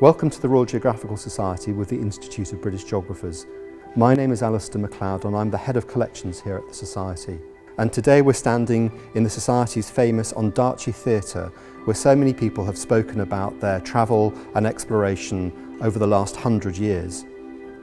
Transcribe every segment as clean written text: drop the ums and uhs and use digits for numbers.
Welcome to the Royal Geographical Society with the Institute of British Geographers. My name is Alistair MacLeod and I'm the Head of Collections here at the Society. And today we're standing in the Society's famous Ondaatje Theatre, where so many people have spoken about their travel and exploration over the last 100 years.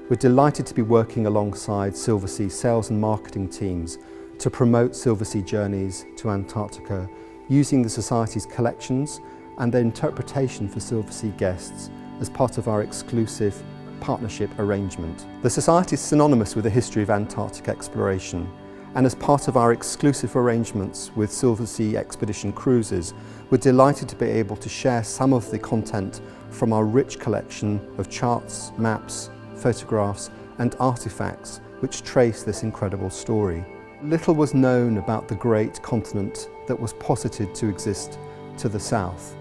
We're delighted to be working alongside Silversea sales and marketing teams to promote Silversea journeys to Antarctica using the Society's collections and their interpretation for Silversea guests as part of our exclusive partnership arrangement. The Society is synonymous with the history of Antarctic exploration, and as part of our exclusive arrangements with Silversea expedition cruises, we're delighted to be able to share some of the content from our rich collection of charts, maps, photographs and artifacts which trace this incredible story. Little was known about the great continent that was posited to exist to the south.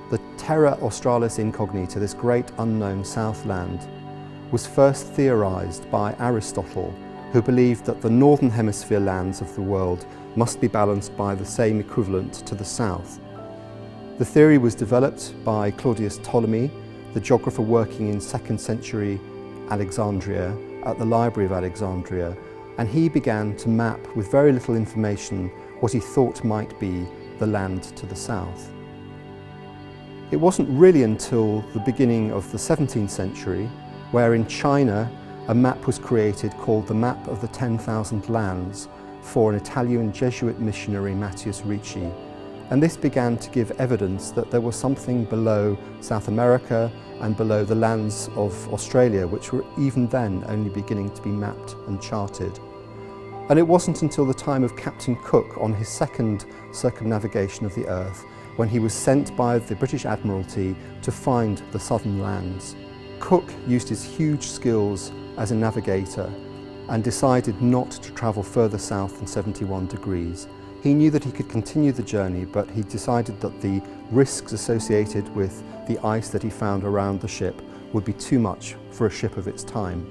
The Terra Australis Incognita, this great unknown Southland, was first theorised by Aristotle, who believed that the northern hemisphere lands of the world must be balanced by the same equivalent to the south. The theory was developed by Claudius Ptolemy, the geographer working in 2nd century Alexandria at the Library of Alexandria, and he began to map with very little information what he thought might be the land to the south. It wasn't really until the beginning of the 17th century where in China a map was created called the Map of the 10,000 Lands for an Italian Jesuit missionary, Matthias Ricci, and this began to give evidence that there was something below South America and below the lands of Australia, which were even then only beginning to be mapped and charted. And it wasn't until the time of Captain Cook on his second circumnavigation of the Earth when he was sent by the British Admiralty to find the southern lands. Cook used his huge skills as a navigator and decided not to travel further south than 71 degrees. He knew that he could continue the journey, but he decided that the risks associated with the ice that he found around the ship would be too much for a ship of its time.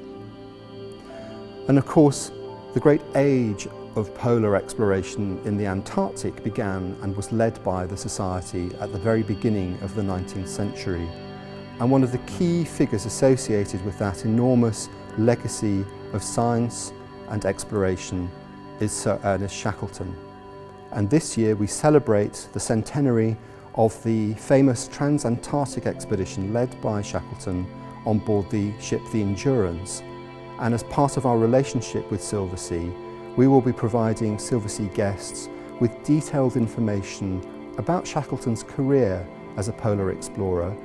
And of course, the great age of polar exploration in the Antarctic began and was led by the Society at the very beginning of the 19th century. And one of the key figures associated with that enormous legacy of science and exploration is Sir Ernest Shackleton. And this year we celebrate the centenary of the famous Trans-Antarctic expedition led by Shackleton on board the ship the Endurance. And as part of our relationship with Silversea, we will be providing Silversea guests with detailed information about Shackleton's career as a polar explorer,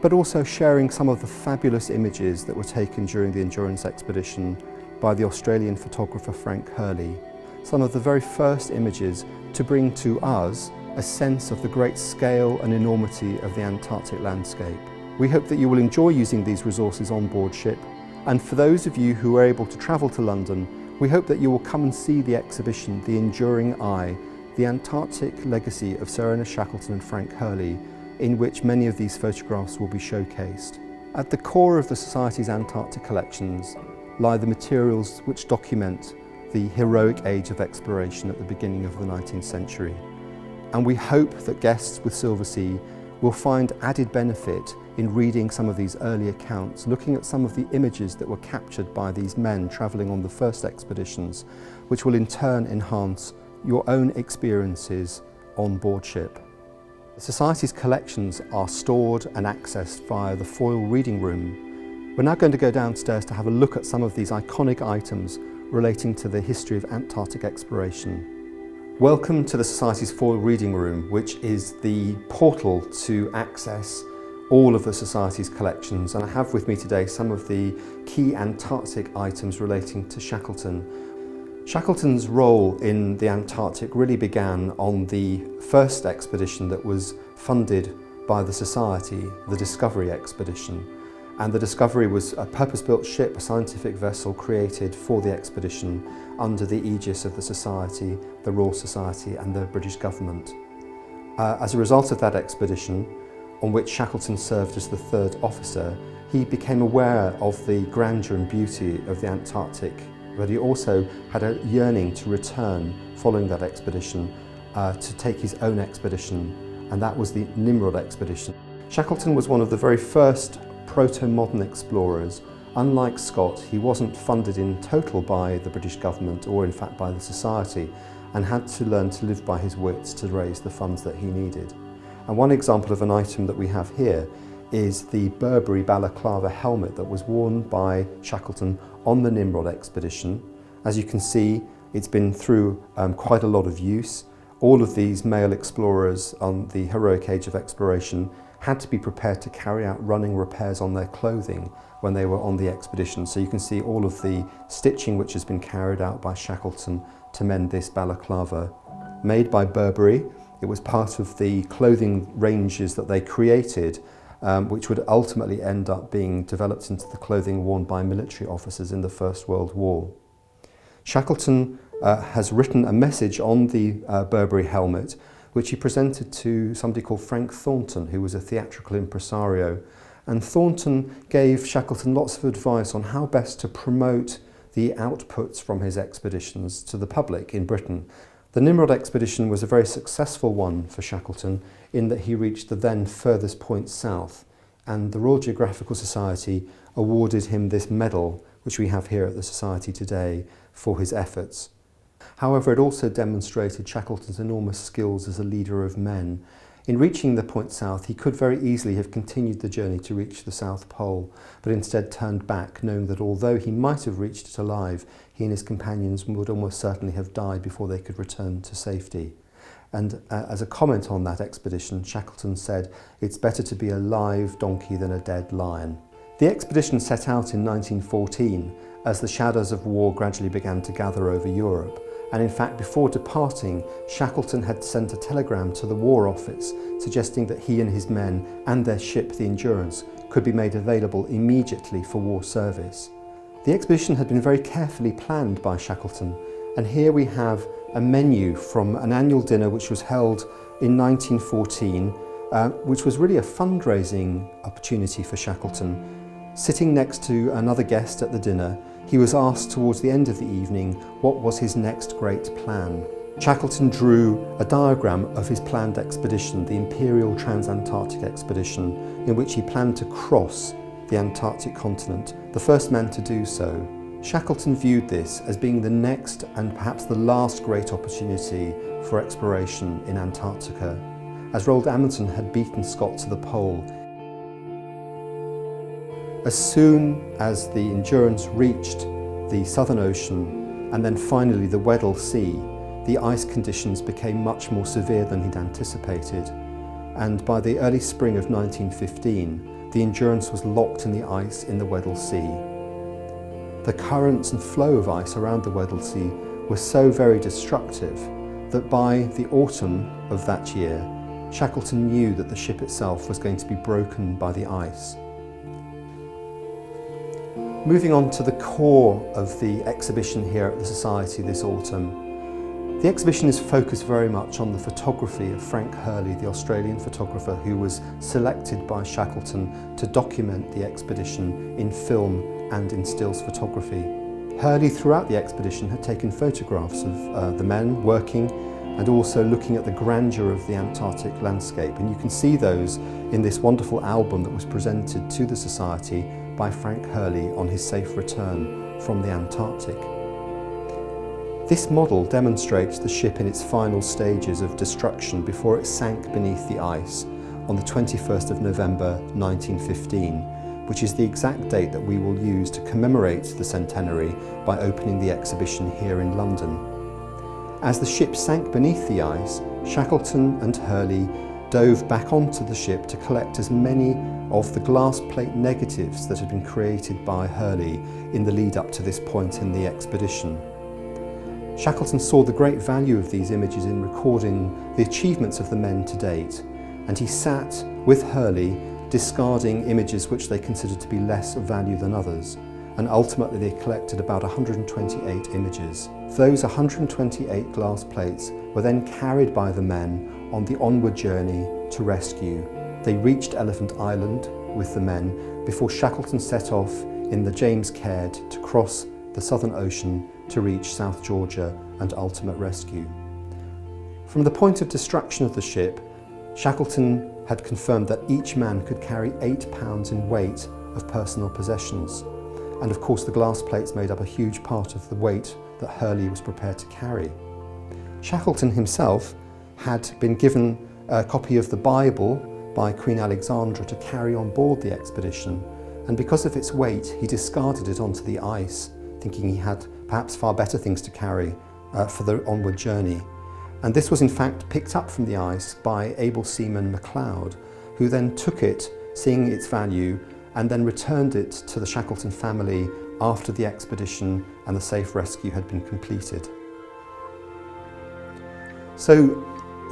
but also sharing some of the fabulous images that were taken during the Endurance expedition by the Australian photographer Frank Hurley. Some of the very first images to bring to us a sense of the great scale and enormity of the Antarctic landscape. We hope that you will enjoy using these resources on board ship, and for those of you who are able to travel to London, we hope that you will come and see the exhibition The Enduring Eye, the Antarctic legacy of Sir Ernest Shackleton and Frank Hurley, in which many of these photographs will be showcased. At the core of the Society's Antarctic collections lie the materials which document the heroic age of exploration at the beginning of the 19th century. And we hope that guests with Silversea will find added benefit in reading some of these early accounts, looking at some of the images that were captured by these men travelling on the first expeditions, which will in turn enhance your own experiences on board ship. The Society's collections are stored and accessed via the foil reading room. We're now going to go downstairs to have a look at some of these iconic items relating to the history of Antarctic exploration. Welcome to the Society's foil reading room, which is the portal to access all of the Society's collections, and I have with me today some of the key Antarctic items relating to Shackleton. Shackleton's role in the Antarctic really began on the first expedition that was funded by the Society, the Discovery Expedition. And the Discovery was a purpose-built ship, a scientific vessel created for the expedition under the aegis of the Society, the Royal Society and the British government. As a result of that expedition, on which Shackleton served as the third officer, he became aware of the grandeur and beauty of the Antarctic, but he also had a yearning to return following that expedition to take his own expedition, and that was the Nimrod Expedition. Shackleton was one of the very first proto-modern explorers. Unlike Scott, he wasn't funded in total by the British government or in fact by the Society, and had to learn to live by his wits to raise the funds that he needed. And one example of an item that we have here is the Burberry Balaclava helmet that was worn by Shackleton on the Nimrod Expedition. As you can see, it's been through quite a lot of use. All of these male explorers on the heroic age of exploration had to be prepared to carry out running repairs on their clothing when they were on the expedition. So you can see all of the stitching which has been carried out by Shackleton to mend this balaclava. Made by Burberry, it was part of the clothing ranges that they created, which would ultimately end up being developed into the clothing worn by military officers in the First World War. Shackleton has written a message on the Burberry helmet, which he presented to somebody called Frank Thornton, who was a theatrical impresario. And Thornton gave Shackleton lots of advice on how best to promote the outputs from his expeditions to the public in Britain. The Nimrod expedition was a very successful one for Shackleton in that he reached the then furthest point south, and the Royal Geographical Society awarded him this medal, which we have here at the Society today, for his efforts. However, it also demonstrated Shackleton's enormous skills as a leader of men. In reaching the point south, he could very easily have continued the journey to reach the South Pole, but instead turned back, knowing that although he might have reached it alive, he and his companions would almost certainly have died before they could return to safety. And as a comment on that expedition, Shackleton said, "It's better to be a live donkey than a dead lion." The expedition set out in 1914 as the shadows of war gradually began to gather over Europe. And in fact, before departing, Shackleton had sent a telegram to the War Office suggesting that he and his men and their ship, the Endurance, could be made available immediately for war service. The expedition had been very carefully planned by Shackleton, and here we have a menu from an annual dinner which was held in 1914, which was really a fundraising opportunity for Shackleton. Sitting next to another guest at the dinner, he was asked towards the end of the evening what was his next great plan. Shackleton drew a diagram of his planned expedition, the Imperial Transantarctic Expedition, in which he planned to cross the Antarctic continent, the first man to do so. Shackleton viewed this as being the next and perhaps the last great opportunity for exploration in Antarctica, as Roald Amundsen had beaten Scott to the pole. As soon as the Endurance reached the Southern Ocean and then finally the Weddell Sea, the ice conditions became much more severe than he'd anticipated, and by the early spring of 1915, the Endurance was locked in the ice in the Weddell Sea. The currents and flow of ice around the Weddell Sea were so very destructive that by the autumn of that year, Shackleton knew that the ship itself was going to be broken by the ice. Moving on to the core of the exhibition here at the Society this autumn. The exhibition is focused very much on the photography of Frank Hurley, the Australian photographer who was selected by Shackleton to document the expedition in film and in stills photography. Hurley throughout the expedition had taken photographs of the men working and also looking at the grandeur of the Antarctic landscape, and you can see those in this wonderful album that was presented to the Society by Frank Hurley on his safe return from the Antarctic. This model demonstrates the ship in its final stages of destruction before it sank beneath the ice on the 21st of November 1915, which is the exact date that we will use to commemorate the centenary by opening the exhibition here in London. As the ship sank beneath the ice, Shackleton and Hurley dove back onto the ship to collect as many of the glass plate negatives that had been created by Hurley in the lead up to this point in the expedition. Shackleton saw the great value of these images in recording the achievements of the men to date, and he sat with Hurley discarding images which they considered to be less of value than others, and ultimately they collected about 128 images. Those 128 glass plates were then carried by the men on the onward journey to rescue. They reached Elephant Island with the men before Shackleton set off in the James Caird to cross the Southern Ocean to reach South Georgia and ultimate rescue. From the point of destruction of the ship, Shackleton had confirmed that each man could carry 8 pounds in weight of personal possessions. And of course the glass plates made up a huge part of the weight that Hurley was prepared to carry. Shackleton himself had been given a copy of the Bible by Queen Alexandra to carry on board the expedition, and because of its weight he discarded it onto the ice, thinking he had perhaps far better things to carry for the onward journey. And this was in fact picked up from the ice by able seaman MacLeod, who then took it, seeing its value, and then returned it to the Shackleton family after the expedition and the safe rescue had been completed. So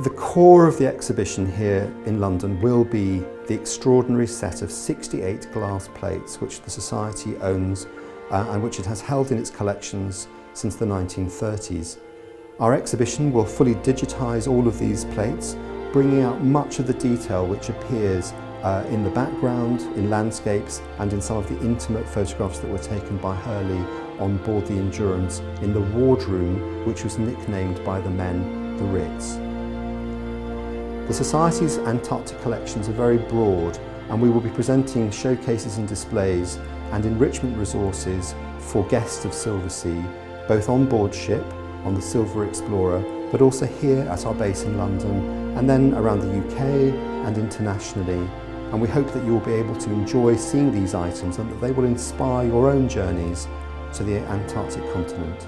the core of the exhibition here in London will be the extraordinary set of 68 glass plates which the Society owns and which it has held in its collections since the 1930s. Our exhibition will fully digitise all of these plates, bringing out much of the detail which appears in the background, in landscapes, and in some of the intimate photographs that were taken by Hurley on board the Endurance in the wardroom, which was nicknamed by the men the Ritz. The Society's Antarctic collections are very broad, and we will be presenting showcases and displays and enrichment resources for guests of Silversea, both on board ship, on the Silver Explorer, but also here at our base in London, and then around the UK and internationally. And we hope that you will be able to enjoy seeing these items and that they will inspire your own journeys to the Antarctic continent.